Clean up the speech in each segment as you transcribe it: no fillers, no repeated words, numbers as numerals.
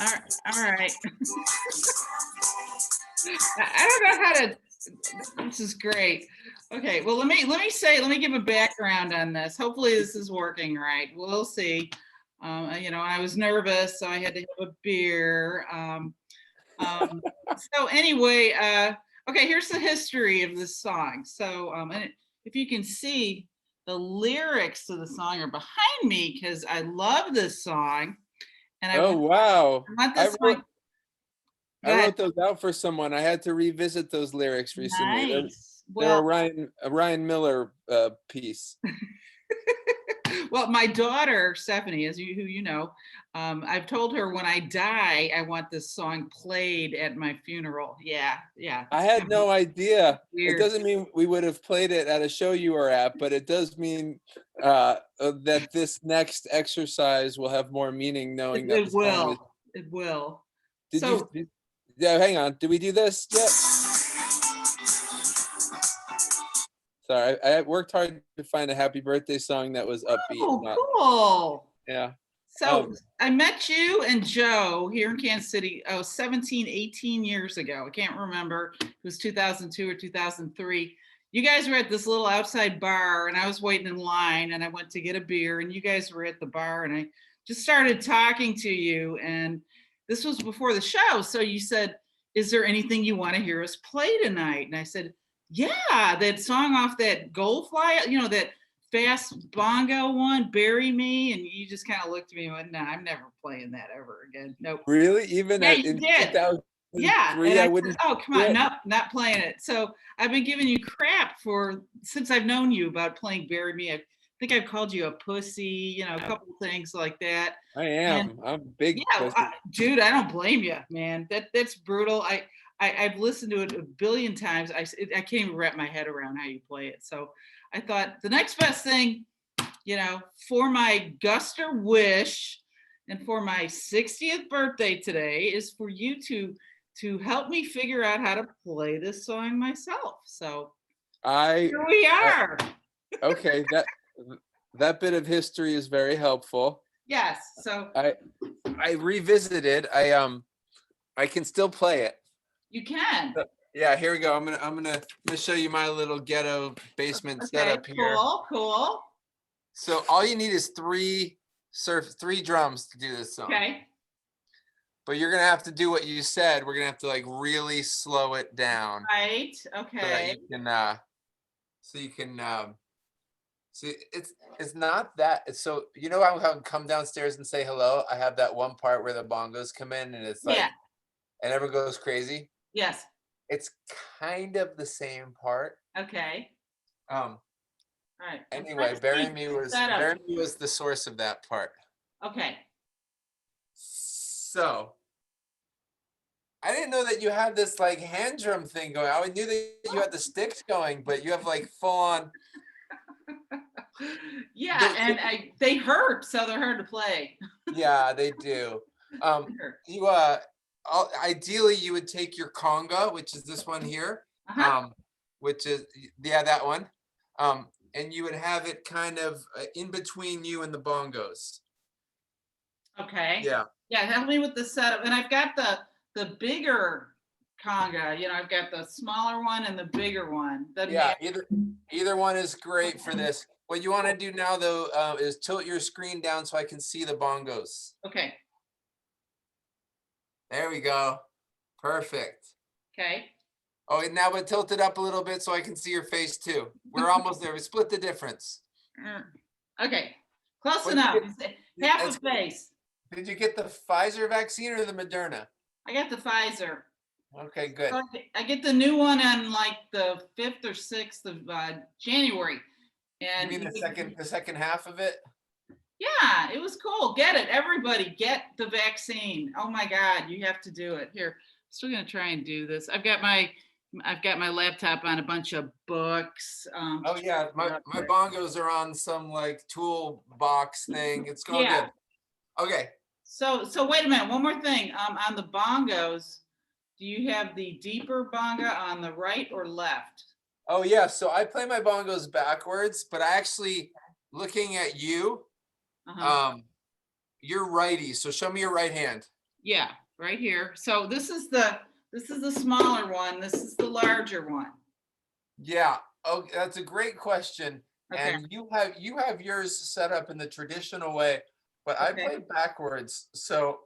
All right. I don't know how to. This is great. Okay, well, let me give a background on this. Hopefully, this is working right. We'll see. I was nervous, so I had to have a beer. So anyway, okay, here's the history of this song. So, if you can see, the lyrics to the song are behind me because I love this song, and Oh, wow. I want this song. Go I ahead. wrote those out for someone. I had to revisit those lyrics recently. Nice. They're Well, a Ryan Miller piece. well, my daughter Stephanie, who you know, I've told her when I die, I want this song played at my funeral. Yeah, yeah. I It's had kind of no idea. It weird. doesn't mean we would have played it at a show you were at, but it does mean that this next exercise will have more meaning knowing that the It song is. will. It will. Did you? So Yeah, hang on. Did we do this yet? Sorry, I worked hard to find a happy birthday song that was upbeat. cool. Yeah. So I met you and Joe here in Kansas City, 17, 18 years ago. I can't remember. It was 2002 or 2003. You guys were at this little outside bar and I was waiting in line and I went to get a beer and you guys were at the bar and I just started talking to you. And this was before the show. So you said, is there anything you want to hear us play tonight? And I said, yeah, that song off that Goldfly, that fast bongo one, Bury Me. And you just kind of looked at me and went, no, I'm never playing that ever again. Nope. Really? Even Yeah, you in did. 2003, Yeah. And I I wouldn't. said, oh, come on. Nope, not playing it. So I've been giving you crap since I've known you about playing Bury Me. I think I've called you a pussy, a couple of things like that. I am. And I'm big. yeah, dude, I don't blame you, man. That's brutal. I've listened to it a billion times. I can't even wrap my head around how you play it. So I thought the next best thing, for my Guster wish and for my 60th birthday today is for you to help me figure out how to play this song myself. So here we are. Okay, that bit of history is very helpful. Yes. So I revisited. I can still play it. You can. Yeah, here we go. I'm gonna show you my little ghetto basement setup here. Cool. So all you need is three drums to do this song. Okay. But you're gonna have to do what you said. We're gonna have to like really slow it down. Right. Okay. So you can see it's not that. So how I come downstairs and say hello. I have that one part where the bongos come in and it's like, and everyone goes crazy. Yes. It's kind of the same part. Okay. All right. Anyway, Bury Me was the source of that part. Okay. So I didn't know that you had this like hand drum thing going. I knew that you had the sticks going, but you have like full on. Yeah, and they hurt, so they're hard to play. Yeah, they do. Ideally you would take your conga, which is this one here, which is that one, and you would have it kind of in between you and the bongos. Okay. Yeah, help me with the setup. And I've got the bigger conga, I've got the smaller one and the bigger one. Either one is great for this. What you want to do now though is tilt your screen down so I can see the bongos. Okay. There we go. Perfect. Okay. Oh, now but tilt it up a little bit so I can see your face too. We're almost there. We split the difference. Okay. Close enough. Half a face. Did you get the Pfizer vaccine or the Moderna? I got the Pfizer. Okay, good. So I get the new one on like the 5th or 6th of January. And you mean the second half of it? Yeah, it was cool. Get it. Everybody get the vaccine. Oh my God, you have to do it. Here, I'm still gonna try and do this. I've got my laptop on a bunch of books. Oh yeah, my bongos are on some like toolbox thing. It's going good. Okay. So wait a minute. One more thing. On the bongos, do you have the deeper bonga on the right or left? Oh yeah. So I play my bongos backwards, but I actually, looking at you, you're righty. So show me your right hand. Yeah, right here. So this is the smaller one. This is the larger one. Yeah. Oh, that's a great question. Okay. And you have yours set up in the traditional way, but I Okay. play backwards. So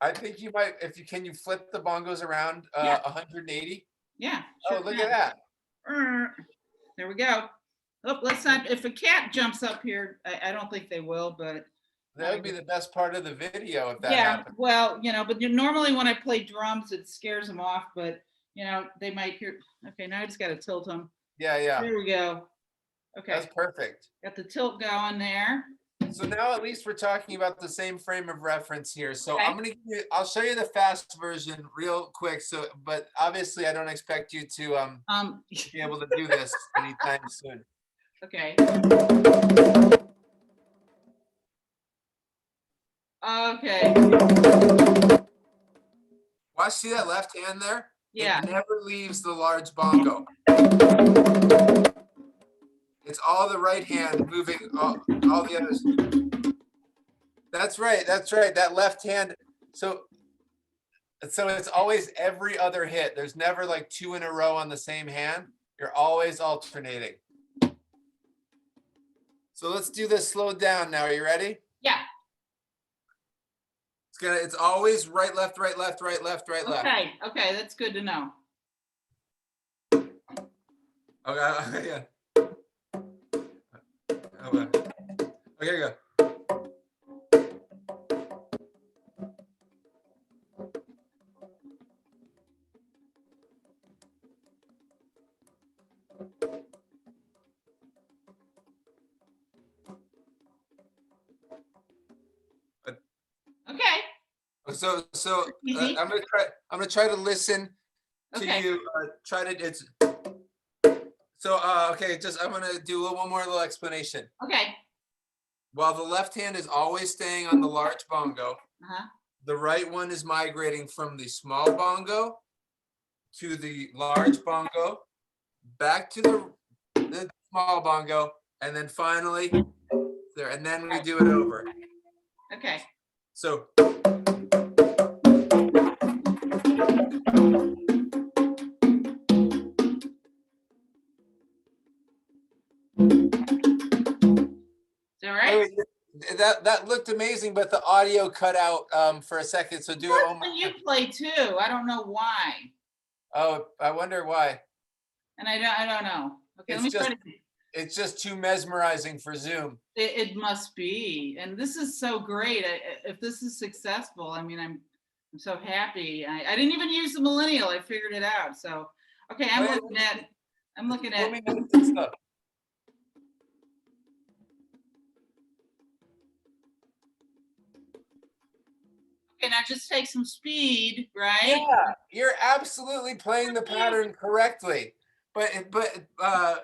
I think you might, if you can, you flip the bongos around Yeah. 180. Yeah. Oh, Sure look can. at that. There we go. Oh, let's not. If a cat jumps up here, I don't think they will, but That would be the best part of the video if that yeah. happened. Well, but normally when I play drums, it scares them off. But they might hear. Okay, now I just got to tilt them. Yeah, yeah. There we go. Okay, That's perfect. got the tilt going there. So now at least we're talking about the same frame of reference here. So Okay. I'll show you the fast version real quick. So, but obviously I don't expect you to be able to do this anytime soon. Okay. Okay. Watch, see that left hand there? Yeah. It never leaves the large bongo. It's all the right hand moving all the others. That's right. That's right. That left hand. So it's always every other hit. There's never like two in a row on the same hand. You're always alternating. So let's do this slowed down now. Are you ready? Yeah. It's always right, left, right, left, right, left, right, left. Okay. Okay. That's good to know. Okay. Yeah. Okay, go. Okay. So Easy. I'm gonna try to listen to Okay. you. Try to it's so okay. Just I'm gonna do one more little explanation. Okay. While the left hand is always staying on the large bongo, Uh-huh. the right one is migrating from the small bongo to the large bongo, back to the small bongo, and then finally there, and then we do it over. Okay. So Is that right? that looked amazing, but the audio cut out for a second. So do it one more When you time. play too, I don't know why, Oh, I wonder why. and I don't know. Okay, let It's me try just to. it's just too mesmerizing for Zoom. It must be, and this is so great. If this is successful, I mean, I'm so happy. I didn't even use the millennial. I figured it out. So, okay, I'm looking at. Let me know some stuff. Okay, now just take some speed, right? Yeah, you're absolutely playing the pattern correctly. But I'll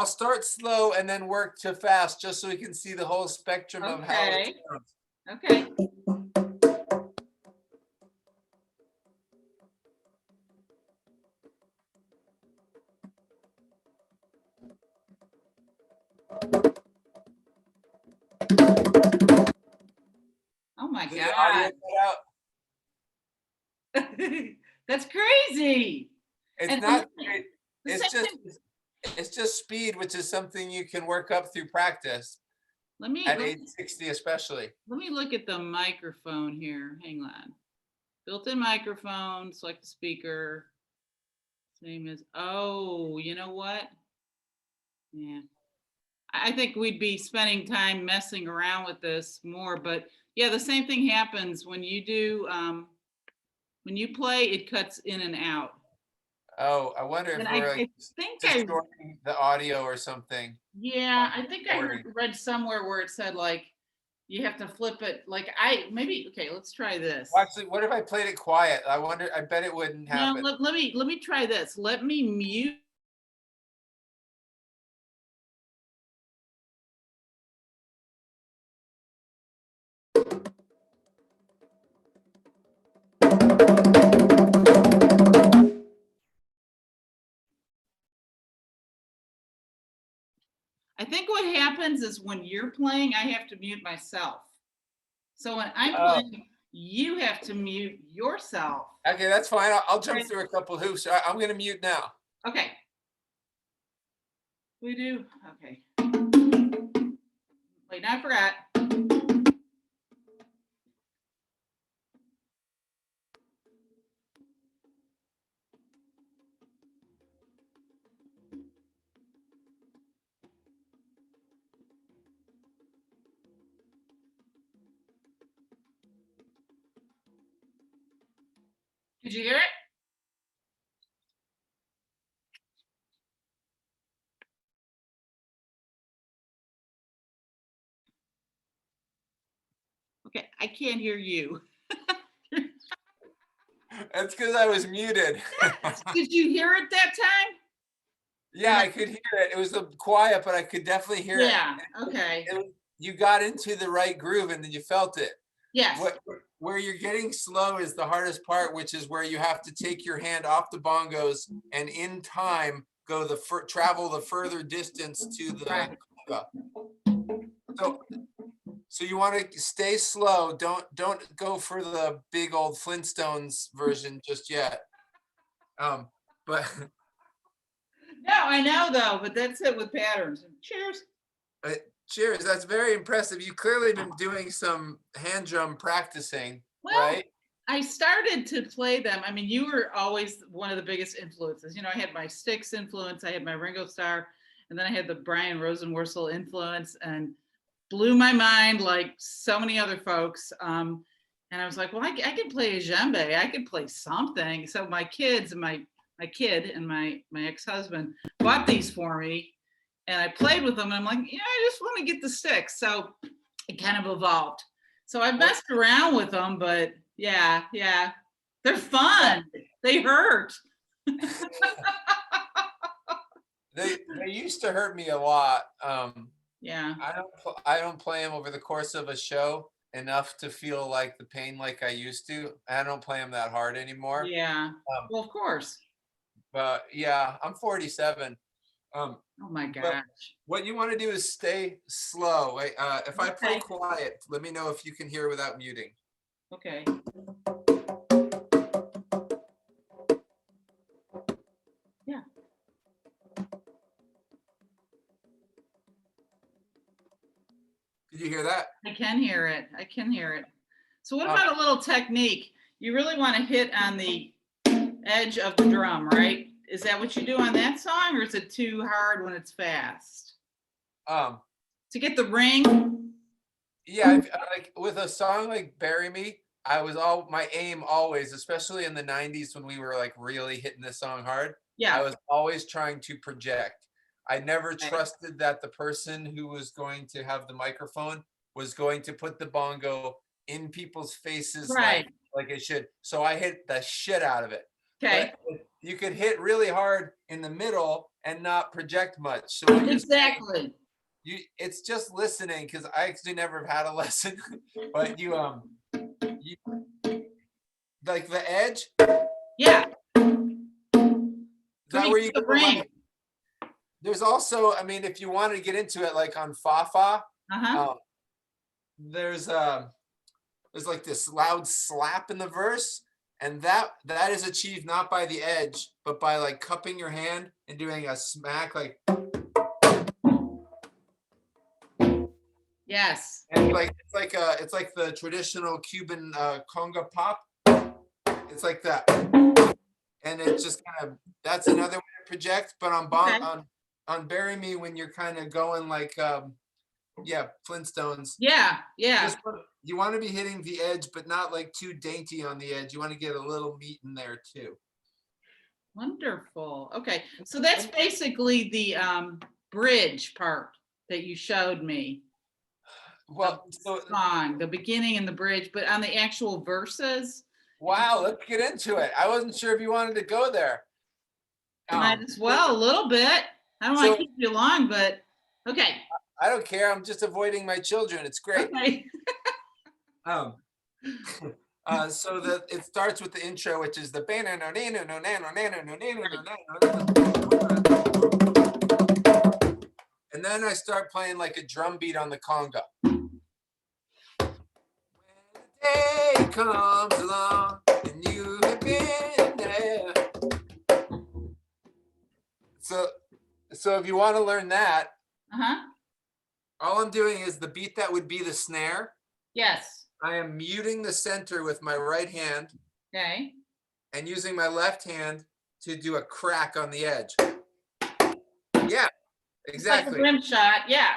start slow and then work to fast just so we can see the whole spectrum of how it Okay. sounds. Okay. Oh my Did the audio God. cut out? That's crazy. It's And not. the It's same just thing. it's just speed, which is something you can work up through practice Let me at age 60, especially. let me look at the microphone here. Hang on. Built-in microphone, select the speaker. Same as, oh, you know what? Yeah. I think we'd be spending time messing around with this more, but yeah, the same thing happens when you do, when you play, it cuts in and out. Oh, I wonder if And we're like I think distorting the audio or something. yeah, I On think the I recording. read somewhere where it said like, you have to flip it. Like maybe, okay, let's try this. Well, actually, what if I played it quiet? I wonder. I bet it wouldn't No, happen. let me try this. Let me mute. I think what happens is when you're playing, I have to mute myself. So when I'm playing, you have to mute yourself. Okay, that's fine. I'll jump Right. through a couple hoops. I'm going to mute now. Okay. We do. Okay. Wait, now I forgot. Did you hear it? Okay, I can't hear you. That's because I was muted. Did you hear it that time? Yeah, I could hear it. It was quiet, but I could definitely hear it. Yeah, okay. You got into the right groove and then you felt it. Yes. Where you're getting slow is the hardest part, which is where you have to take your hand off the bongos and in time go travel the further distance to the Right. conga. So you want to stay slow. Don't go for the big old Flintstones version just yet. But No, I know though, but that's it with patterns. Cheers. cheers. That's very impressive. You clearly been doing some hand drum practicing, Well, right? I started to play them. I mean, you were always one of the biggest influences. You know, I had my Styx influence, I had my Ringo Starr, and then I had the Brian Rosenworcel influence, and blew my mind like so many other folks. And I was like, well, I could play a djembe. I could play something. So my kids and my kid and my ex-husband bought these for me, and I played with them. And I'm like, yeah, I just want to get the sticks. So it kind of evolved. So I messed around with them, but yeah, they're fun. They hurt. They used to hurt me a lot. Yeah. I don't play them over the course of a show enough to feel like the pain like I used to. I don't play them that hard anymore. Yeah. Well, of course. But yeah, I'm 47. Oh my gosh. What you want to do is stay slow. If I play quiet, let me know if you can hear without muting. Okay. Yeah. Did you hear that? I can hear it. I can hear it. So what about a little technique? You really want to hit on the edge of the drum, right? Is that what you do on that song, or is it too hard when it's fast? To get the ring? Yeah, like with a song like Bury Me, my aim always, especially in the 90s when we were like really hitting this song hard. Yeah. I was always trying to project. I never trusted that the person who was going to have the microphone was going to put the bongo in people's faces like it should. So I hit the shit out of it. Okay. But you could hit really hard in the middle and not project much. So exactly. It's just listening, because I actually never have had a lesson. But you like the edge. Yeah. Is that where you the ring? There's also, I mean, if you want to get into it, like on fa-fa, there's like this loud slap in the verse, and that is achieved not by the edge, but by like cupping your hand and doing a smack, like. Yes. And it's like the traditional Cuban conga pop. It's like that, and it's just kind of, that's another way to project. But on Bury Me, when you're kind of going like Flintstones. Yeah. You want to be hitting the edge, but not like too dainty on the edge. You want to get a little meat in there too. Wonderful. Okay, so that's basically the bridge part that you showed me. Well, so song, the beginning and the bridge, but on the actual verses. Wow, let's get into it. I wasn't sure if you wanted to go there. Might as well, a little bit. I don't want to keep you long, but okay. I don't care. I'm just avoiding my children. It's great. Okay. So it starts with the intro, which is the and then I start playing like a drum beat on the conga. When the day comes along, and you have been there. So if you want to learn that, all I'm doing is the beat that would be the snare. Yes. I am muting the center with my right hand. Okay. And using my left hand to do a crack on the edge. Yeah, exactly. Like a rim shot. Yeah.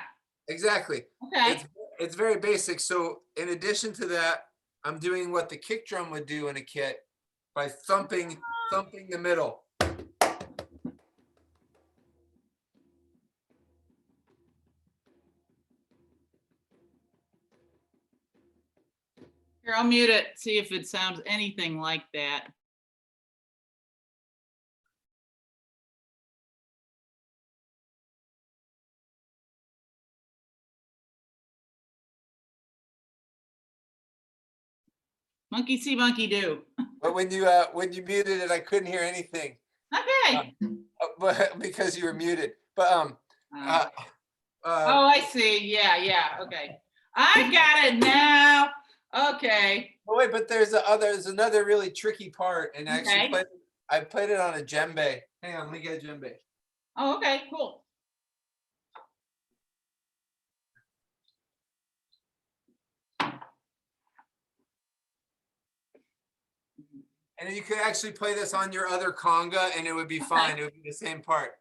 Exactly. Okay. It's very basic. So in addition to that, I'm doing what the kick drum would do in a kit by thumping the middle. Here, I'll mute it, see if it sounds anything like that. Monkey see, monkey do. But when you muted it, I couldn't hear anything. Okay. But because you were muted. But oh, I see. Yeah, yeah. Okay. I got it now. Okay. Oh wait, but there's another really tricky part, and I played it on a djembe. Hang on, let me get a djembe. Oh, okay, cool. And you could actually play this on your other conga, and it would be fine. It would be the same part.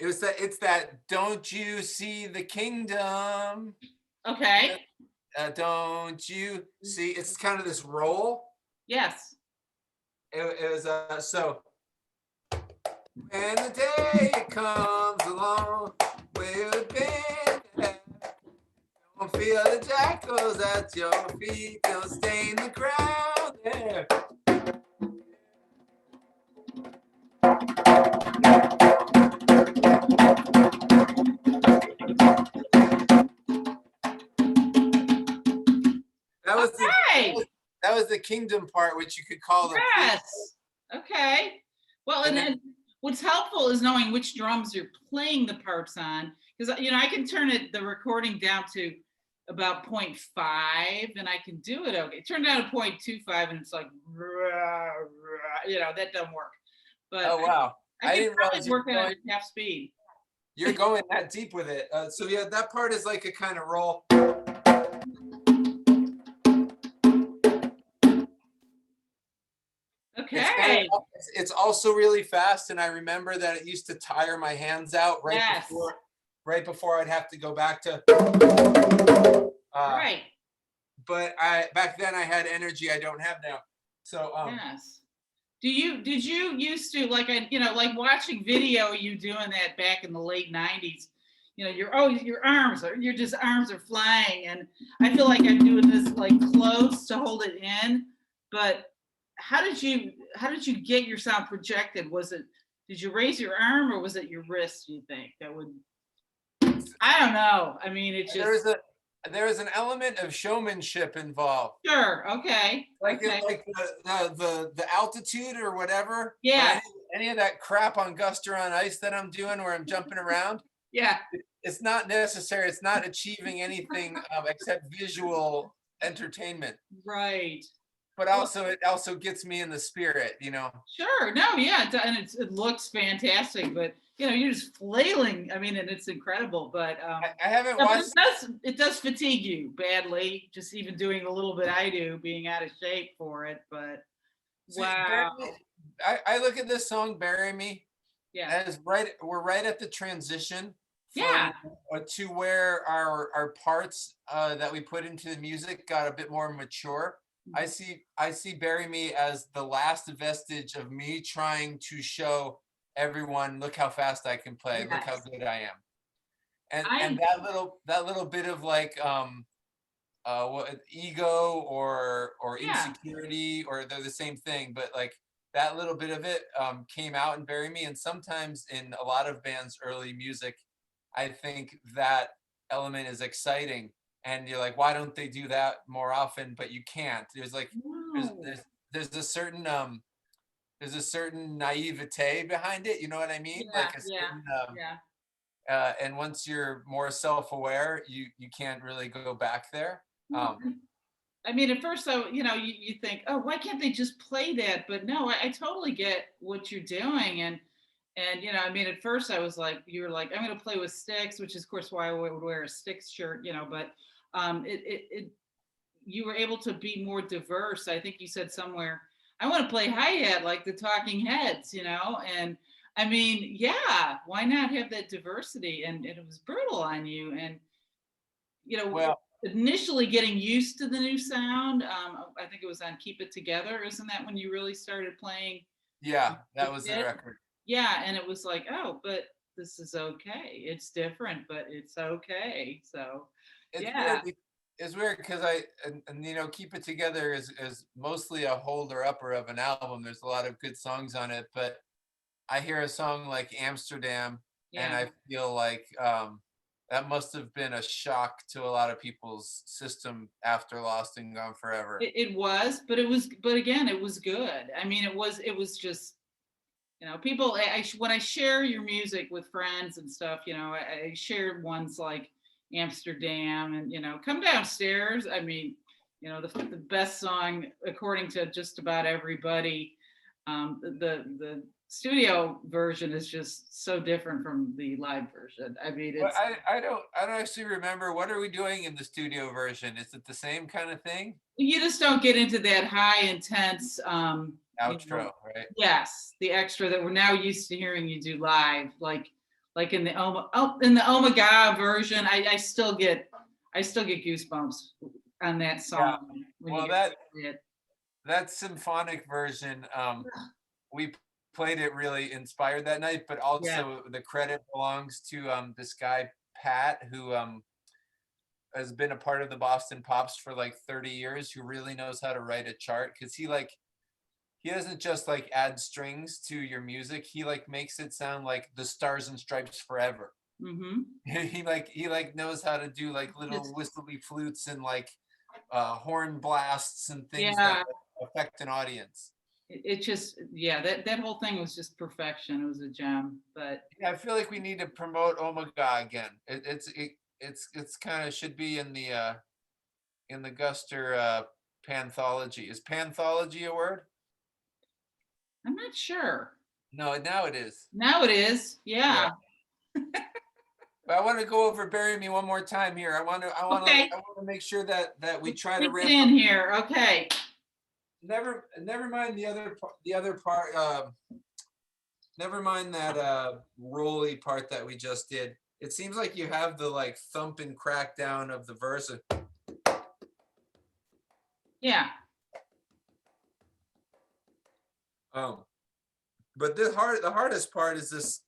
It's that don't you see the kingdom? Okay. Don't you see? It's kind of this roll. Yes. It was so. When the day comes along, we'll be there. Don't feel the jackals at your feet. Don't stain the ground there. That was the kingdom part, which you could call the Okay. Well, and then what's helpful is knowing which drums you're playing the parts on, because I can turn the recording down to about 0.5 and I can do it okay. Turn down to 0.25 and it's like that doesn't work. But oh wow, I didn't realize work at half speed. You're going that deep with it. So yeah, that part is like a kind of roll. Okay. It's also really fast, and I remember that it used to tire my hands out right before I'd have to go back to. Right. But back then I had energy I don't have now. So yes. Did you used to like watching video you doing that back in the late 90s? Your arms are flying, and I feel like I'm doing this like close to hold it in, but how did you get your sound projected? Did you raise your arm or was it your wrist, you think? I don't know. I mean, it's just there is an element of showmanship involved. Sure. Okay. Like the altitude or whatever. Yeah. Or any of that crap on Guster on Ice that I'm doing where I'm jumping around. Yeah. It's not necessary. It's not achieving anything except visual entertainment. Right. But it also gets me in the spirit, Sure. No, yeah. And it looks fantastic, but you're just flailing. I mean, and it's incredible, but I haven't watched. It does fatigue you badly, just even doing a little bit I do, being out of shape for it, but wow. I look at this song, Bury Me. Yeah. We're right at the transition from to where our parts that we put into the music got a bit more mature. Mm-hmm. I see Bury Me as the last vestige of me trying to show everyone, look how fast I can play, look how good I am. And that little bit of like ego or insecurity, or they're the same thing, but like that little bit of it came out in Bury Me. And sometimes in a lot of bands' early music, I think that element is exciting. And you're like, why don't they do that more often? But you can't. There's like, there's a certain naivete behind it. You know what I mean? Yeah, like a certain, and once you're more self-aware, you can't really go back there. I mean, at first, so you think, oh, why can't they just play that? But no, I totally get what you're doing, and I mean, at first, I was like, you were like, I'm going to play with sticks, which is, of course, why I would wear a sticks shirt, but you were able to be more diverse. I think you said somewhere, I want to play hi-hat like the Talking Heads, and I mean, yeah, why not have that diversity? And it was brutal on you, and Well, initially getting used to the new sound. I think it was on Keep It Together. Isn't that when you really started playing yeah, the that was the kit? record. Yeah, and it was like, oh, but this is okay. It's different, but it's okay. So, It's yeah, weird. It's weird because and Keep It Together is mostly a holder upper of an album. There's a lot of good songs on it, but I hear a song like Amsterdam, and yeah. I feel like that must have been a shock to a lot of people's system after Lost and Gone Forever. It was, but again, it was good. I mean, it was just, people. When I share your music with friends and stuff, I shared ones like Amsterdam and Come Downstairs. I mean, the best song according to just about everybody. The studio version is just so different from the live version. I mean, Well, it's I don't actually remember, what are we doing in the studio version? Is it the same kind of thing? you just don't get into that high intense, Outro, right? yes, the extra that we're now used to hearing you do live, like in the in the Oh My God version. I still get goosebumps on that Yeah. song when you Well, guys that play it. that symphonic version, we played it really inspired that night, but Yeah, also the credit belongs to this guy Pat, who has been a part of the Boston Pops for like 30 years, who really knows how to write a chart, because he doesn't just like add strings to your music. He like makes it sound like the Stars and Stripes Forever. mm-hmm. He knows how to do like little It's, whistly flutes and like horn blasts and things that yeah, affect an audience. it just, yeah, that whole thing was just perfection. It was a gem, but Yeah, I feel like we need to promote Omega again. It's kind of should be in the Guster panthology. Is panthology a word? I'm not sure. No, now it is. Now it is, Yeah. yeah. But I want to go over "Bury Me" one more time here. Okay, I want to make sure that we let's try to sneak it ramp up. in here. Okay. Never mind the other part. Never mind that rolly part that we just did. It seems like you have the like thump and crack down of the verse. Yeah. Um, but the hardest part is this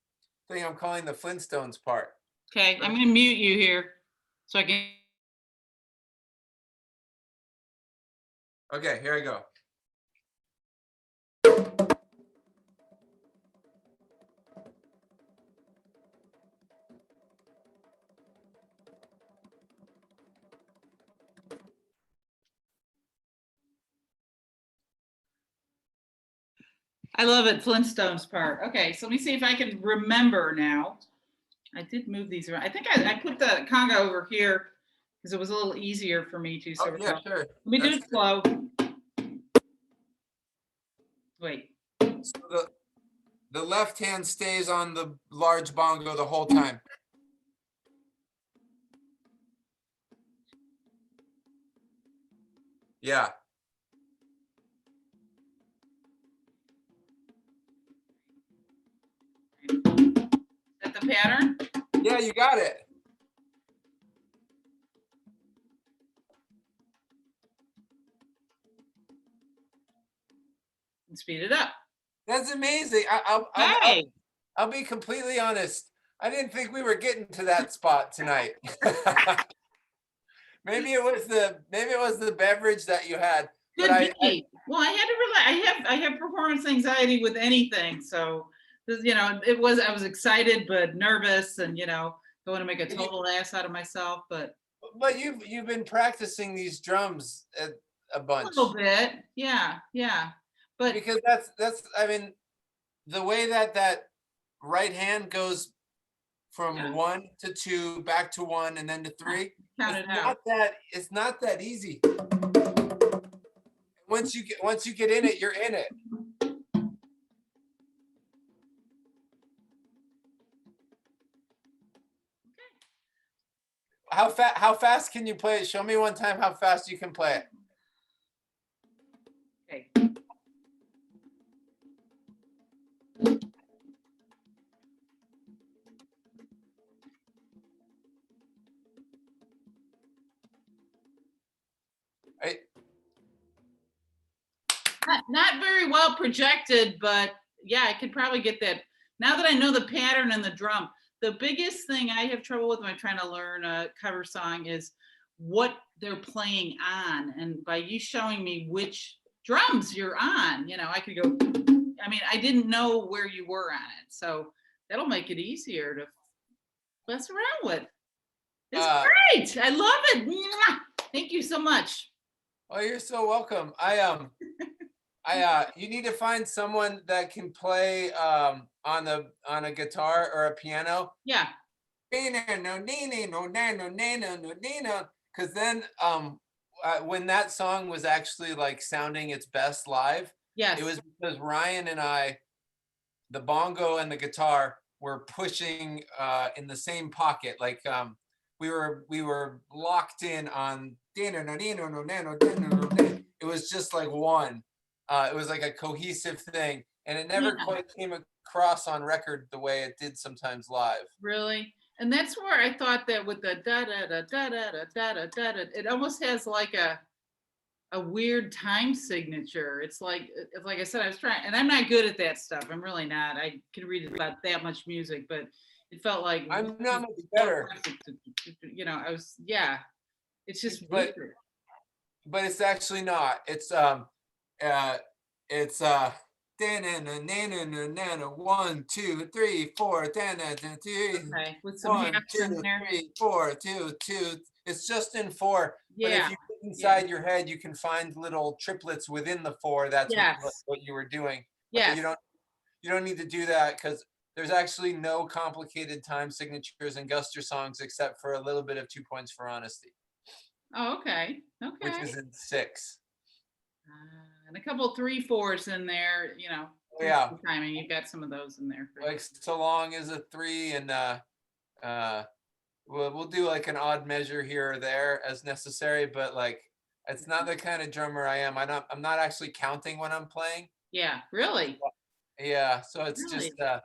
thing I'm calling the Flintstones part. Okay. I'm going to mute you here so I can. Okay, here I go. I love it. Flintstones part. Okay. So let me see if I can remember now. I did move these around. I think I put the conga over here because it was a little easier for me to. So Oh yeah, sure. let me do That's it good. slow. Wait. So the left hand stays on the large bongo the whole time. Yeah. Is that the pattern? Yeah, you got it. And speed it up. That's amazing. Hey. I'll be completely honest. I didn't think we were getting to that spot tonight. Maybe it was the beverage that you had. But Could be. Well, I had to rely. I have performance anxiety with anything, so it was. I was excited but nervous, and don't want to make a total ass out of myself, but but you've been practicing these drums a a bunch, little bit, yeah, but because that's I mean, the way that right hand goes from yeah, 1 to 2 back to 1 and then to 3. count it out. It's not that easy. once you get in it, you're in it. How fast can you play it? Show me one time how fast you can play it. Okay. Not very well projected, but yeah, I could probably get that. Now that I know the pattern and the drum, the biggest thing I have trouble with when I'm trying to learn a cover song is what they're playing on. And by you showing me which drums you're on, I could go, I mean, I didn't know where you were on it. So that'll make it easier to mess around with. It's great. I love it. Thank you so much. Oh, you're so welcome. You need to find someone that can play on a guitar or a piano. Yeah. Because then when that song was actually like sounding its best live, yes, it was because Ryan and I, the bongo and the guitar, were pushing in the same pocket. Like we were locked in on. It was just like one. It was like a cohesive thing, and it never quite came across on record the way it did sometimes live. Really? And that's where I thought that with the da da da da da da da da da, it almost has like a weird time signature. It's like I said, I was trying, and I'm not good at that stuff. I'm really not. I can read about that much music, but it felt like I'm not much better. I was, yeah. It's just but weird. But it's actually not. It's 1, 2, 3, 4, Okay, with some 1, halves 2, in there. 3, 4, 2, 2. It's just in 4. Yeah. But if you look inside your head, you can find little triplets within the 4. That's what you were doing. Yeah. You don't need to do that because there's actually no complicated time signatures in Guster songs except for a little bit of 2 points for honesty. Oh, okay. Okay. Which is in 6. And a couple 3, 4s in there, Yeah. Timing. You've got some of those in there. Like So Long is a 3, and we'll do like an odd measure here or there as necessary, but like it's not the kind of drummer I am. I'm not actually counting when I'm playing. Yeah, really? Yeah, so it's really? Just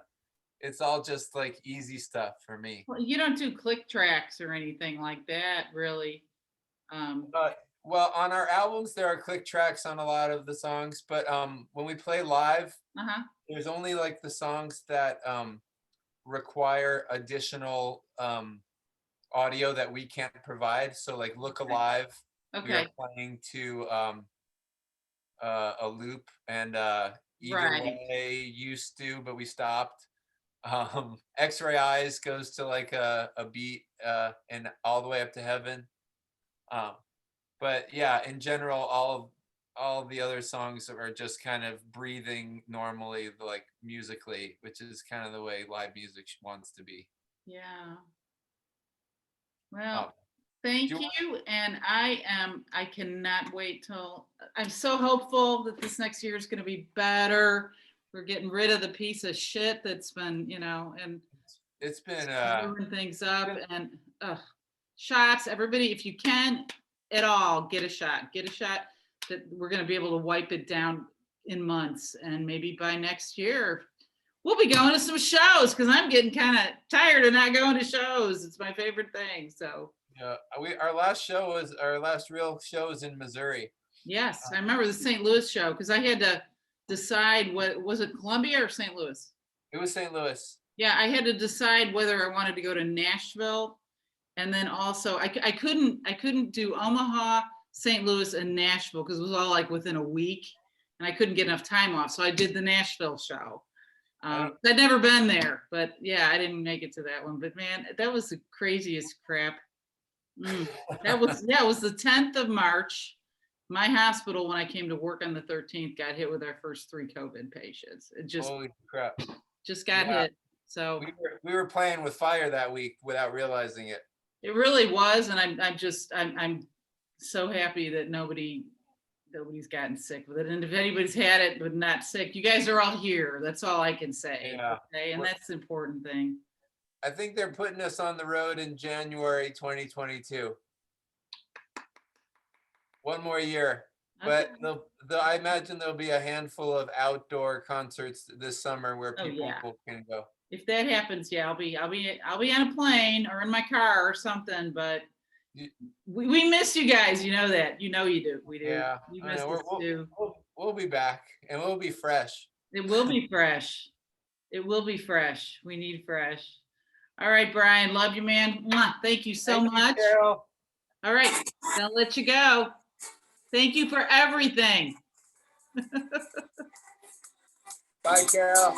it's all just like easy stuff for me. Well, you don't do click tracks or anything like that, really. Well, on our albums there are click tracks on a lot of the songs, but when we play live, there's only like the songs that require additional audio that we can't provide. So like Look Alive, we are playing to a loop, and Either Way used to, but we stopped. X-Ray Eyes goes to like a beat and All the Way Up to Heaven. But yeah, in general, all the other songs are just kind of breathing normally, like musically, which is kind of the way live music wants to be. Yeah. Well, thank you. And I cannot wait till, I'm so hopeful that this next year is going to be better. We're getting rid of the piece of shit that's been, and it's been screwing things up, and shots. Everybody, if you can at all, get a shot that we're going to be able to wipe it down in months, and maybe by next year we'll be going to some shows, because I'm getting kind of tired of not going to shows. It's my favorite thing. So yeah, our last real show is in Missouri. Yes, I remember the St. Louis show, because I had to decide, what was it, Columbia or St. Louis? It was St. Louis. Yeah, I had to decide whether I wanted to go to Nashville, and then also I couldn't do Omaha, St. Louis, and Nashville, because it was all like within a week, and I couldn't get enough time off. So I did the Nashville show. I'd never been there, but yeah, I didn't make it to that one. But man, that was the craziest crap. That was, it was the 10th of March. My hospital, when I came to work on the 13th, got hit with our first 3 COVID patients. It just, holy crap, just got hit. So we were playing with fire that week without realizing it. It really was, and I'm so happy that nobody nobody's gotten sick with it. And if anybody's had it but not sick, you guys are all here. That's all I can say. Yeah. Okay, and that's the important thing. I think they're putting us on the road in January 2022. One more year. But Okay. I imagine there'll be a handful of outdoor concerts this summer where Oh, people yeah. can go. If that happens, yeah, I'll be on a plane or in my car or something. But You- we miss you guys. You know that. You know you do. We do. Yeah, You I miss know. us too. We'll be back and we'll be fresh. It will be fresh. It will be fresh. We need fresh. All right, Brian. Love you, man. Mwah. Thank you so Thank you, much. Carol. All right, I'll let you go. Thank you for everything. Bye, Carol.